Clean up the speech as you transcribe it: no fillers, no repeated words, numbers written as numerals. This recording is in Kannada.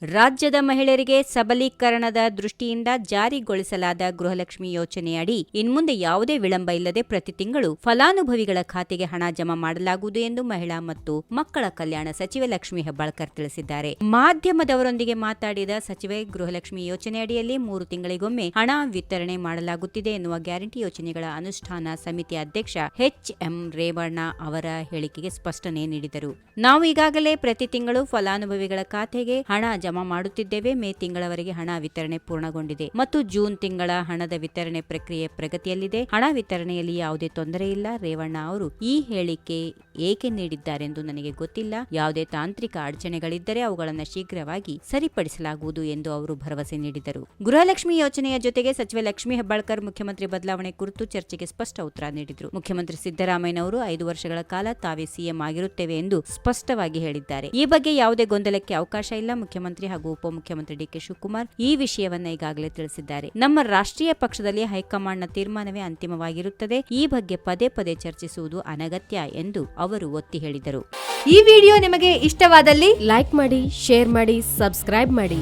ರಾಜ್ಯದ ಮಹಿಳೆಯರಿಗೆ ಸಬಲೀಕರಣದ ದೃಷ್ಟಿಯಿಂದ ಜಾರಿಗೊಳಿಸಲಾದ ಗೃಹಲಕ್ಷ್ಮಿ ಯೋಜನೆಯಡಿ ಇನ್ಮುಂದೆ ಯಾವುದೇ ವಿಳಂಬ ಇಲ್ಲದೆ ಪ್ರತಿ ತಿಂಗಳು ಫಲಾನುಭವಿಗಳ ಖಾತೆಗೆ ಹಣ ಜಮಾ ಮಾಡಲಾಗುವುದು ಎಂದು ಮಹಿಳಾ ಮತ್ತು ಮಕ್ಕಳ ಕಲ್ಯಾಣ ಸಚಿವೆ ಲಕ್ಷ್ಮೀ ಹೆಬ್ಬಾಳ್ಕರ್ ತಿಳಿಸಿದ್ದಾರೆ. ಮಾಧ್ಯಮದವರೊಂದಿಗೆ ಮಾತನಾಡಿದ ಸಚಿವೆ, ಗೃಹಲಕ್ಷ್ಮಿ ಯೋಜನೆಯಡಿಯಲ್ಲಿ 3 ತಿಂಗಳಿಗೊಮ್ಮೆ ಹಣ ವಿತರಣೆ ಮಾಡಲಾಗುತ್ತಿದೆ ಎನ್ನುವ ಗ್ಯಾರಂಟಿ ಯೋಜನೆಗಳ ಅನುಷ್ಠಾನ ಸಮಿತಿ ಅಧ್ಯಕ್ಷ ಎಚ್.ಎಂ. ರೇವಣ್ಣ ಅವರ ಹೇಳಿಕೆಗೆ ಸ್ಪಷ್ಟನೆ ನೀಡಿದರು. ನಾವು ಈಗಾಗಲೇ ಪ್ರತಿ ತಿಂಗಳು ಫಲಾನುಭವಿಗಳ ಖಾತೆಗೆ ಹಣ ಜಮಾ ಮಾಡುತ್ತಿದ್ದೇವೆ. ಮೇ ತಿಂಗಳವರೆಗೆ ಹಣ ವಿತರಣೆ ಪೂರ್ಣಗೊಂಡಿದೆ ಮತ್ತು ಜೂನ್ ತಿಂಗಳ ಹಣದ ವಿತರಣೆ ಪ್ರಕ್ರಿಯೆ ಪ್ರಗತಿಯಲ್ಲಿದೆ. ಹಣ ವಿತರಣೆಯಲ್ಲಿ ಯಾವುದೇ ತೊಂದರೆ ಇಲ್ಲ. ರೇವಣ್ಣ ಅವರು ಈ ಹೇಳಿಕೆ ಏಕೆ ನೀಡಿದ್ದಾರೆಂದು ನನಗೆ ಗೊತ್ತಿಲ್ಲ. ಯಾವುದೇ ತಾಂತ್ರಿಕ ಅಡಚಣೆಗಳಿದ್ದರೆ ಅವುಗಳನ್ನು ಶೀಘ್ರವಾಗಿ ಸರಿಪಡಿಸಲಾಗುವುದು ಎಂದು ಅವರು ಭರವಸೆ ನೀಡಿದರು. ಗೃಹಲಕ್ಷ್ಮಿ ಯೋಜನೆಯ ಜೊತೆಗೆ ಸಚಿವೆ ಲಕ್ಷ್ಮೀ ಹೆಬ್ಬಾಳ್ಕರ್ ಮುಖ್ಯಮಂತ್ರಿ ಬದಲಾವಣೆ ಕುರಿತು ಚರ್ಚೆಗೆ ಸ್ಪಷ್ಟ ಉತ್ತರ ನೀಡಿದರು. ಮುಖ್ಯಮಂತ್ರಿ ಸಿದ್ದರಾಮಯ್ಯನವರು 5 ವರ್ಷಗಳ ಕಾಲ ತಾವೇ ಸಿಎಂ ಆಗಿರುತ್ತೇವೆ ಎಂದು ಸ್ಪಷ್ಟವಾಗಿ ಹೇಳಿದ್ದಾರೆ. ಈ ಬಗ್ಗೆ ಯಾವುದೇ ಗೊಂದಲಕ್ಕೆ ಅವಕಾಶ ಇಲ್ಲ. ಮುಖ್ಯಮಂತ್ರಿ ಹಾಗೂ ಉಪಮುಖ್ಯಮಂತ್ರಿ ಡಿ.ಕೆ. ಶಿವಕುಮಾರ್ ಈ ವಿಷಯವನ್ನ ಈಗಾಗಲೇ ತಿಳಿಸಿದ್ದಾರೆ. ನಮ್ಮ ರಾಷ್ಟ್ರೀಯ ಪಕ್ಷದಲ್ಲಿ ಹೈಕಮಾಂಡ್ನ ತೀರ್ಮಾನವೇ ಅಂತಿಮವಾಗಿರುತ್ತದೆ. ಈ ಬಗ್ಗೆ ಪದೇ ಪದೇ ಚರ್ಚಿಸುವುದು ಅನಗತ್ಯ ಎಂದು ಅವರು ಒತ್ತಿ ಹೇಳಿದರು. ಈ ವಿಡಿಯೋ ನಿಮಗೆ ಇಷ್ಟವಾದಲ್ಲಿ ಲೈಕ್ ಮಾಡಿ, ಶೇರ್ ಮಾಡಿ, ಸಬ್ಸ್ಕ್ರೈಬ್ ಮಾಡಿ.